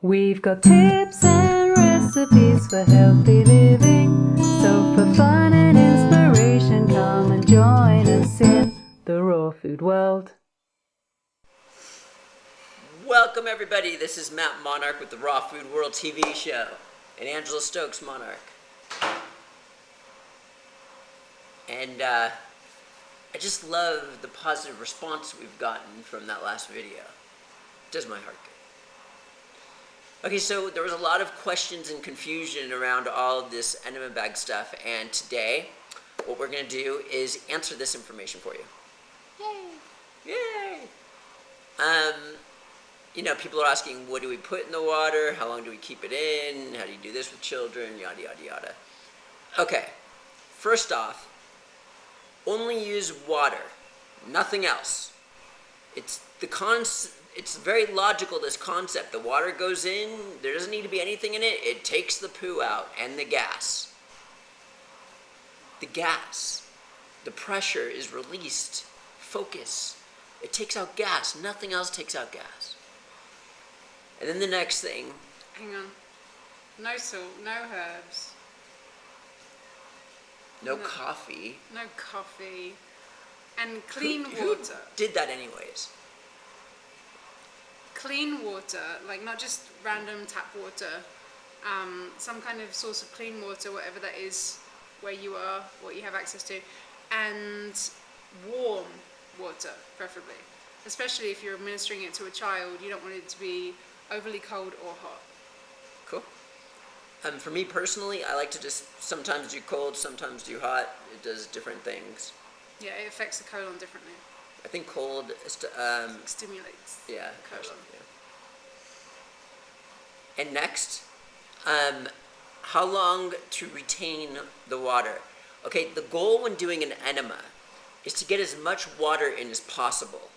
We've got tips and recipes for healthy living. So for fun and inspiration, come and join us in the raw food world. Welcome everybody, this is Matt Monarch with the Raw Food World TV show, and Angela Stokes Monarch. And I just love the positive response we've gotten from that last video. It does my heart good. Okay, so there was a lot of questions and confusion around all of this enema bag stuff, and today what we're going to do is answer this information for you. Yay! Yay! You know, people are asking, what do we put in the water? How long do we keep it in? How do you do this with children? Yada, yada, yada. Okay, first off, only use water, nothing else. It's very logical, this concept. The water goes in, there doesn't need to be anything in it. It takes the poo out and the gas. The gas, the pressure is released. Focus. It takes out gas. Nothing else takes out gas. And then the next thing. Hang on. No salt, no herbs. No coffee. No coffee. And clean Who water. did that anyways? Clean water, like not just random tap water. Some kind of source of clean water, whatever that is, where you are, what you have access to. And warm water, preferably. Especially if you're administering it to a child, you don't want it to be overly cold or hot. Cool. For me personally, I like to just sometimes do cold, sometimes do hot. It does different things. Yeah, it affects the colon differently. I think cold Stimulates yeah, the colon. Yeah. And next, how long to retain the water? Okay, the goal when doing an enema is to get as much water in as possible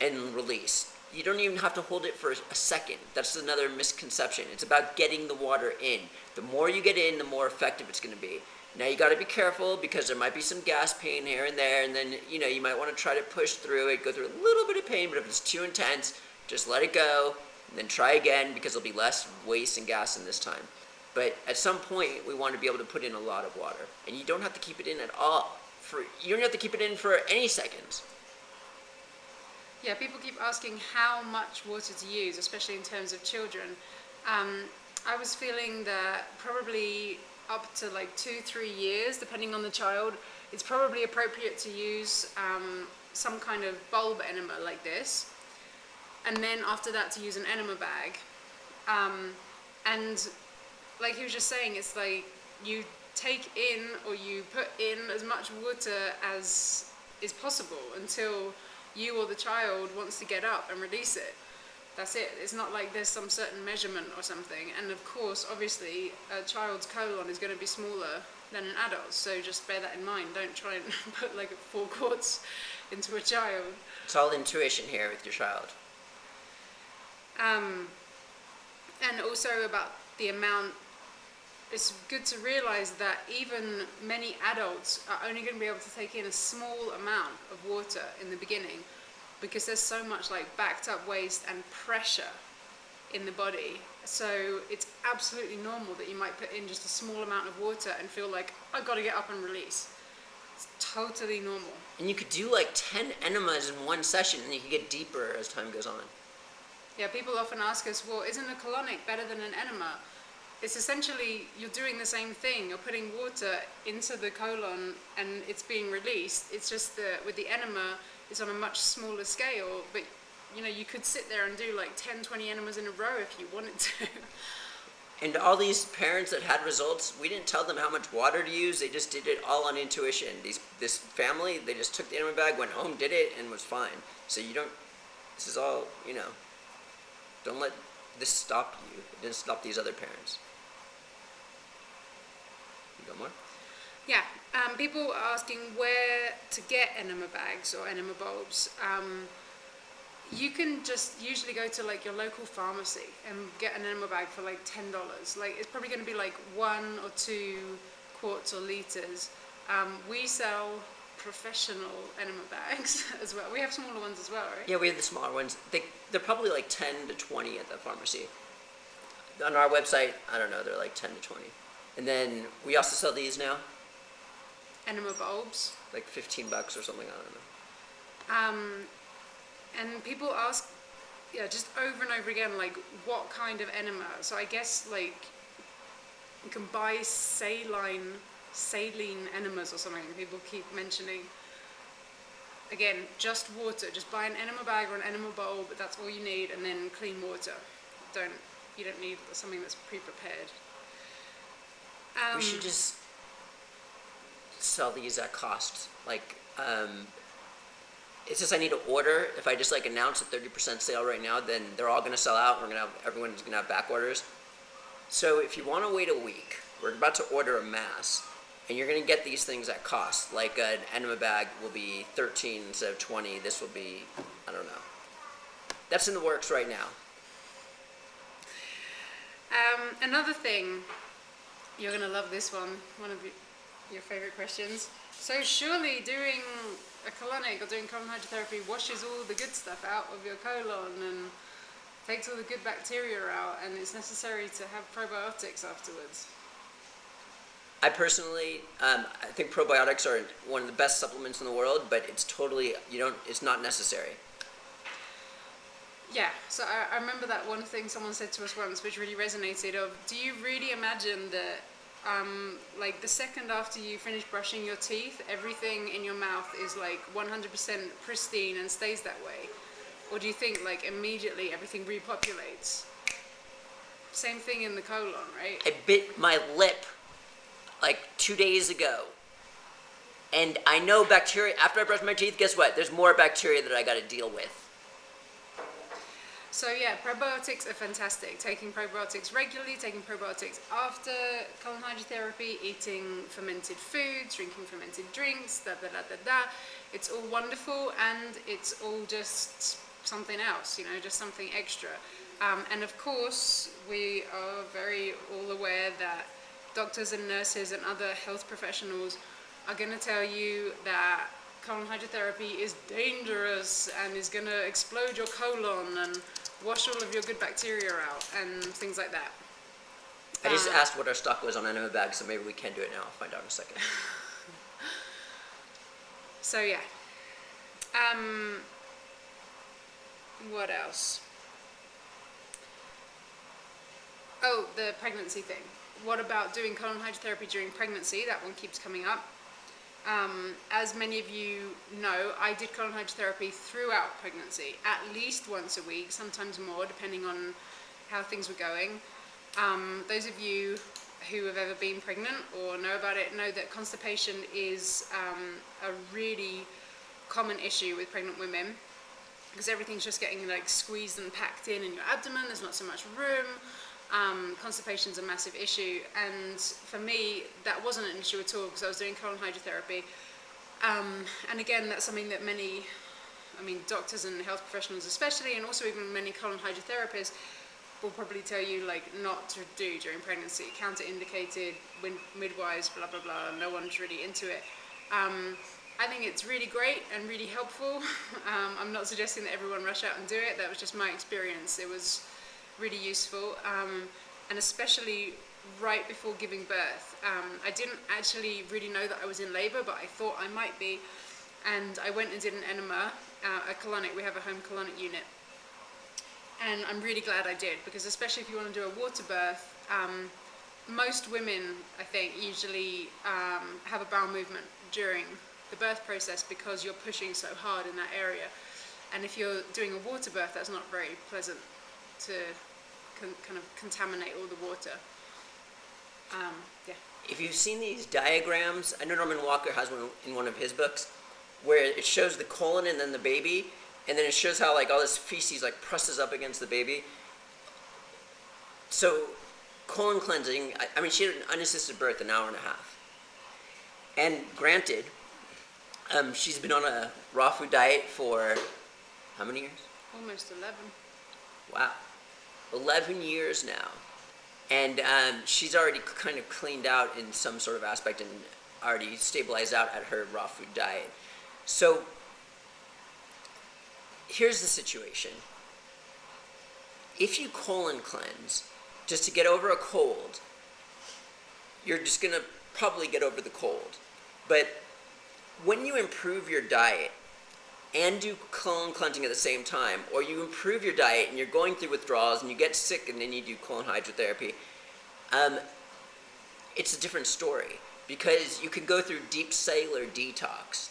and release. You don't even have to hold it for a second. That's another misconception. It's about getting the water in. The more you get in, the more effective it's going to be. Now you got to be careful because there might be some gas pain here and there, and then you might want to try to push through it, go through a little bit of pain, but if it's too intense, just let it go, and then try again because there'll be less waste and gas in this time. But at some point, we want to be able to put in a lot of water, and you don't have to keep it in at all. You don't have to keep it in for any seconds. Yeah, people keep asking how much water to use, especially in terms of children. I was feeling that probably up to like 2-3 years, depending on the child, it's probably appropriate to use some kind of bulb enema like this. And then after that to use an enema bag. And like he was just saying, it's like you take in or you put in as much water as is possible until you or the child wants to get up and release it. That's it. It's not like there's some certain measurement or something. And of course, obviously, a child's colon is going to be smaller than an adult's. So just bear that in mind. Don't try and put like 4 quarts into a child. It's all intuition here with your child. And also about the amount, it's good to realize that even many adults are only going to be able to take in a small amount of water in the beginning because there's so much like backed up waste and pressure in the body. So it's absolutely normal that you might put in just a small amount of water and feel like, I've got to get up and release. It's totally normal. And you could do like 10 enemas in one session, and you can get deeper as time goes on. Yeah, people often ask us, well, isn't a colonic better than an enema? It's essentially, you're doing the same thing. You're putting water into the colon and it's being released. It's just that with the enema, it's on a much smaller scale. But, you could sit there and do like 10, 20 enemas in a row if you wanted to. And all these parents that had results, we didn't tell them how much water to use. They just did it all on intuition. This family, they just took the enema bag, went home, did it, and was fine. So this is all, don't let this stop you. It didn't stop these other parents. You got more? Yeah, people are asking where to get enema bags or enema bulbs. You can just usually go to like your local pharmacy and get an enema bag for like $10. Like it's probably going to be like 1 or 2 quarts or liters. We sell professional enema bags as well. We have smaller ones as well, right? Yeah, we have the smaller ones. They're probably like 10 to 20 at the pharmacy. On our website, I don't know, they're like 10 to 20. And then we also sell these now, Enema bulbs. like $15 or something, I don't know. And people ask, yeah, just over and over again, like, what kind of enema? So I guess, like, you can buy saline enemas or something. People keep mentioning. Again, just water. Just buy an enema bag or an enema bulb. That's all you need, and then clean water. You don't need something that's pre-prepared. We should just sell these at cost. Like, it's just I need to order. If I just like announce a 30% sale right now, then they're all gonna sell out. Everyone's gonna have back orders. So if you want to wait a week, we're about to order a mass, and you're gonna get these things at cost. Like an enema bag will be 13 instead of 20. This will be, I don't know. That's in the works right now. Another thing, you're gonna love this one. One of your favorite questions. So surely doing a colonic or doing colon hydrotherapy washes all the good stuff out of your colon and takes all the good bacteria out, and it's necessary to have probiotics afterwards. I personally, I think probiotics are one of the best supplements in the world, but it's not necessary. Yeah, so I remember that one thing someone said to us once, which really resonated, of, do you really imagine that like the second after you finish brushing your teeth, everything in your mouth is like 100% pristine and stays that way? Or do you think like immediately everything repopulates? Same thing in the colon, right? I bit my lip like 2 days ago, and I know bacteria, after I brush my teeth, guess what? There's more bacteria that I gotta deal with. So yeah, probiotics are fantastic. Taking probiotics regularly, taking probiotics after colon hydrotherapy, eating fermented foods, drinking fermented drinks, It's all wonderful, and it's all just something else, just something extra. And of course, we are very all aware that doctors and nurses and other health professionals are going to tell you that colon hydrotherapy is dangerous and is going to explode your colon and wash all of your good bacteria out and things like that. I just asked what our stock was on enema bags, so maybe we can do it now. I'll find out in a second. So yeah. What else? Oh, the pregnancy thing. What about doing colon hydrotherapy during pregnancy? That one keeps coming up. As many of you know, I did colon hydrotherapy throughout pregnancy, at least once a week, sometimes more, depending on how things were going. Those of you who have ever been pregnant or know about it know that constipation is a really common issue with pregnant women, because everything's just getting like squeezed and packed in your abdomen. There's not so much room. Constipation's a massive issue, and for me that wasn't an issue at all because I was doing colon hydrotherapy, and again, that's something that many, doctors and health professionals especially, and also even many colon hydrotherapists will probably tell you like not to do during pregnancy, counter-indicated, midwives, blah blah blah, no one's really into it. I think it's really great and really helpful. I'm not suggesting that everyone rush out and do it. That was just my experience. It was really useful, and especially right before giving birth. I didn't actually really know that I was in labor, but I thought I might be, and I went and did an enema, a colonic. We have a home colonic unit, and I'm really glad I did, because especially if you want to do a water birth, most women, I think, usually have a bowel movement during the birth process because you're pushing so hard in that area, and if you're doing a water birth, that's not very pleasant to kind of contaminate all the water. Yeah. If you've seen these diagrams, I know Norman Walker has one in one of his books, where it shows the colon and then the baby, and then it shows how like all this feces like presses up against the baby. So colon cleansing, she had an unassisted birth, an hour and a half. And granted, she's been on a raw food diet for how many years? Almost 11. Wow. 11 years now. And she's already kind of cleaned out in some sort of aspect, and already stabilized out at her raw food diet. So here's the situation. If you colon cleanse just to get over a cold, you're just going to probably get over the cold. But when you improve your diet and do colon cleansing at the same time, or you improve your diet and you're going through withdrawals and you get sick and then you do colon hydrotherapy, it's a different story because you can go through deep cellular detox.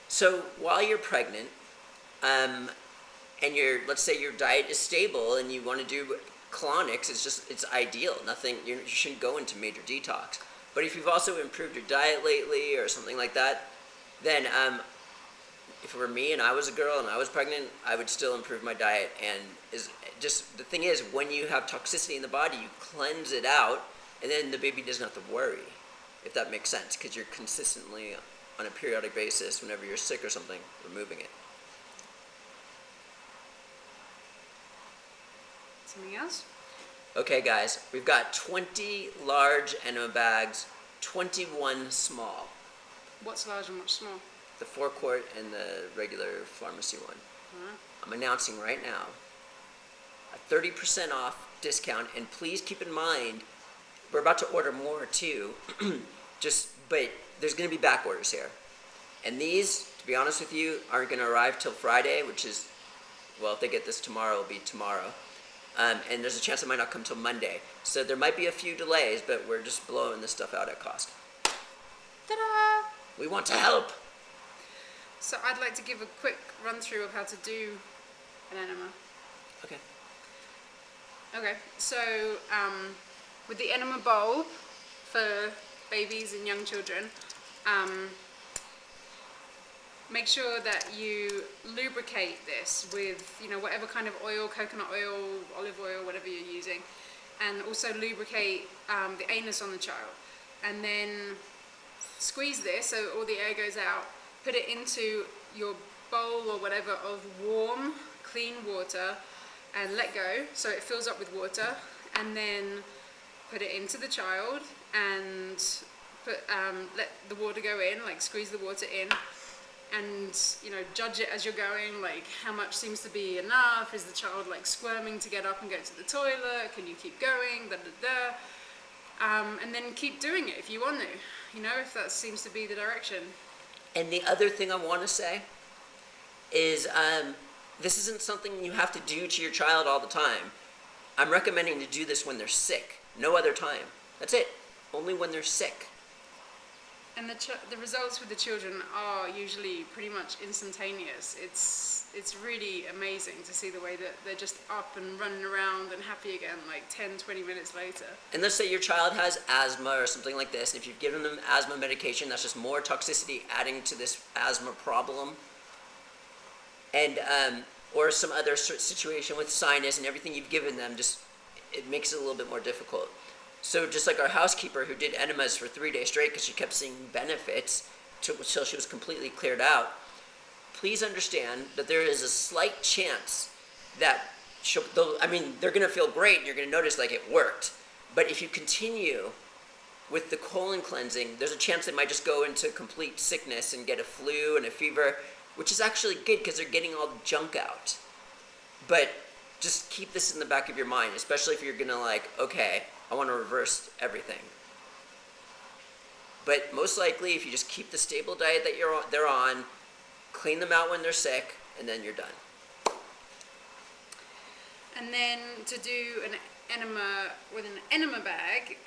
So while you're pregnant, and let's say your diet is stable and you want to do colonics, it's ideal. You shouldn't go into major detox. But if you've also improved your diet lately or something like that, then if it were me and I was a girl and I was pregnant, I would still improve my diet. And the thing is, when you have toxicity in the body, you cleanse it out, and then the baby doesn't have to worry, if that makes sense, because you're consistently, on a periodic basis, whenever you're sick or something, removing it. Something else? Okay, guys, we've got 20 large enema bags, 21 small. What's large and what's small? The 4-quart and the regular pharmacy one. I'm announcing right now a 30% off discount, and please keep in mind, we're about to order more too, but there's going to be back orders here. And these, to be honest with you, aren't going to arrive till Friday, which is, well, if they get this tomorrow, it'll be tomorrow. And there's a chance it might not come till Monday. So there might be a few delays, but we're just blowing this stuff out at cost. Ta-da! We want to help. So I'd like to give a quick run through of how to do an enema. Okay. Okay, so with the enema bowl for babies and young children, make sure that you lubricate this with, whatever kind of oil, coconut oil, olive oil, whatever you're using, and also lubricate the anus on the child. And then squeeze this so all the air goes out, put it into your bowl or whatever of warm, clean water, and let go so it fills up with water, and then put it into the child and let the water go in, like squeeze the water in, and judge it as you're going, like how much seems to be enough. Is the child like squirming to get up and go to the toilet? Can you keep going? And then keep doing it if you want to, if that seems to be the direction. And the other thing I want to say is this isn't something you have to do to your child all the time. I'm recommending to do this when they're sick, no other time. That's it, only when they're sick. And the results with the children are usually pretty much instantaneous. It's really amazing to see the way that they're just up and running around and happy again, like 10, 20 minutes later. And let's say your child has asthma or something like this, and if you've given them asthma medication, that's just more toxicity adding to this asthma problem. And or some other situation with sinus, and everything you've given them, it makes it a little bit more difficult. So just like our housekeeper who did enemas for 3 days straight because she kept seeing benefits until she was completely cleared out, please understand that there is a slight chance that they're going to feel great and you're going to notice like it worked. But if you continue with the colon cleansing, there's a chance they might just go into complete sickness and get a flu and a fever, which is actually good because they're getting all the junk out. But just keep this in the back of your mind, especially if you're going to okay, I want to reverse everything. But most likely, if you just keep the stable diet that they're on, clean them out when they're sick, and then you're done. And then to do an enema with an enema bag,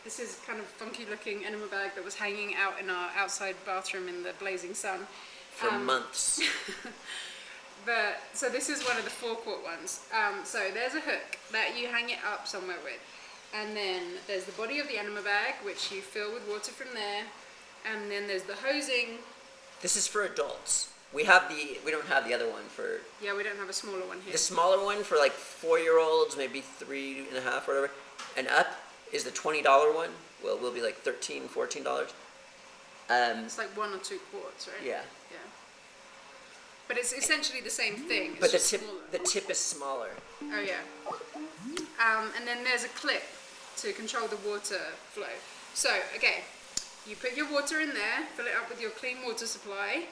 this is kind of funky looking enema bag that was hanging out in our outside bathroom in the blazing sun. For months. So this is one of the 4-quart ones. So there's a hook that you hang it up somewhere with. And then there's the body of the enema bag, which you fill with water from there. And then there's the hosing. This is for adults. We don't have the other one for... Yeah, we don't have a smaller one here. The smaller one for 4-year-olds, maybe 3.5 or whatever, and up is the $20 one. Well, it will be $13, $14. It's 1 or 2 quarts, right? Yeah. Yeah. But it's essentially the same thing. But the tip is smaller. Oh yeah. And then there's a clip to control the water flow. So, okay, You put your water in there, fill it up with your clean water supply,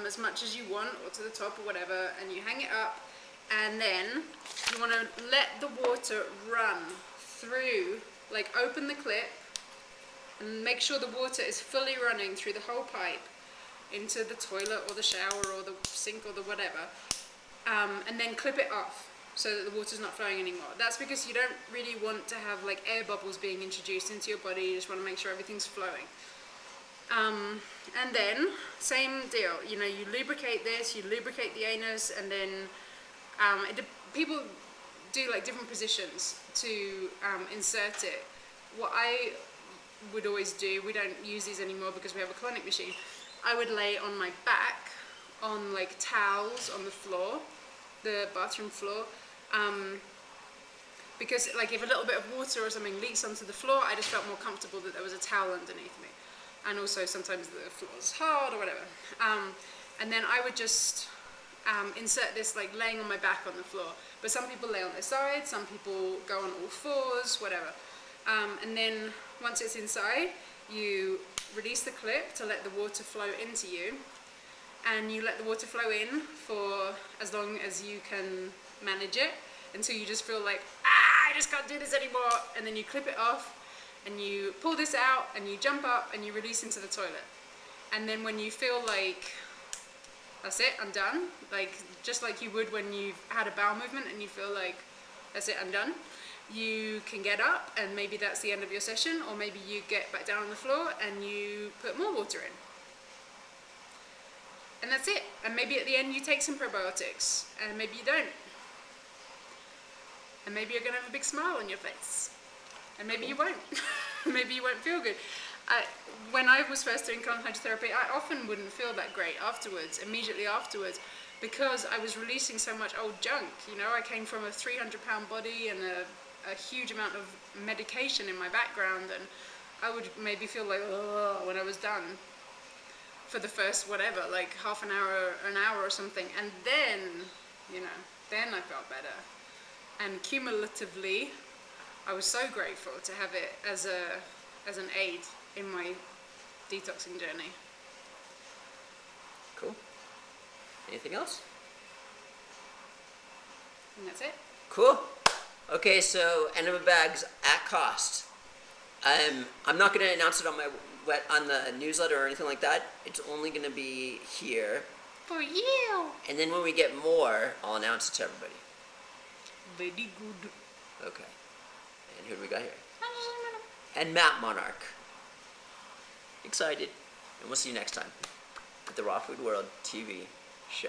as much as you want, or to the top or whatever, and you hang it up, and then you want to let the water run through, like open the clip, and make sure the water is fully running through the whole pipe into the toilet or the shower or the sink or the whatever, and then clip it off so that the water's not flowing anymore. That's because you don't really want to have like air bubbles being introduced into your body. You just want to make sure everything's flowing. And then same deal, you know, you lubricate this, you lubricate the anus, and then people do like different positions to insert it. What I would always do, we don't use these anymore because we have a colonic machine, I would lay on my back on like towels on the floor, the bathroom floor, because like if a little bit of water or something leaks onto the floor, I just felt more comfortable that there was a towel underneath me. And also sometimes the floor's hard or whatever. And then I would just insert this like laying on my back on the floor. But some people lay on their side, some people go on all fours, whatever. And then once it's inside, you release the clip to let the water flow into you. And you let the water flow in for as long as you can manage it, until you just feel like, I just can't do this anymore. And then you clip it off, and you pull this out, and you jump up, and you release into the toilet. And then when you feel like, that's it, I'm done, like just like you would when you've had a bowel movement and you feel like, that's it, I'm done, you can get up, and maybe that's the end of your session, or maybe you get back down on the floor and you put more water in. And that's it. And maybe at the end you take some probiotics, and maybe you don't. And maybe you're going to have a big smile on your face. And maybe you won't. Maybe you won't feel good. When I was first doing colon hydrotherapy, I often wouldn't feel that great afterwards, immediately afterwards, because I was releasing so much old junk. You know, I came from a 300-pound body and a huge amount of medication in my background, and I would maybe feel like, oh, when I was done for the first whatever, like half an hour or something. And then, you know, then I felt better. And cumulatively, I was so grateful to have it as an aid in my detoxing journey. Cool. Anything else? And that's it. Cool. Okay, so Enema bags at cost. I'm not going to announce it on the newsletter or anything like that. It's only going to be here. For you. And then when we get more, I'll announce it to everybody. Very good. Okay. And who do we got here? And Matt Monarch. Excited. And we'll see you next time at the Raw Food World TV show.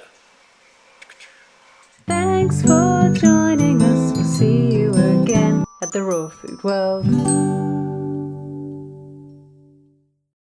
Thanks for joining us. We'll see you again at the Raw Food World.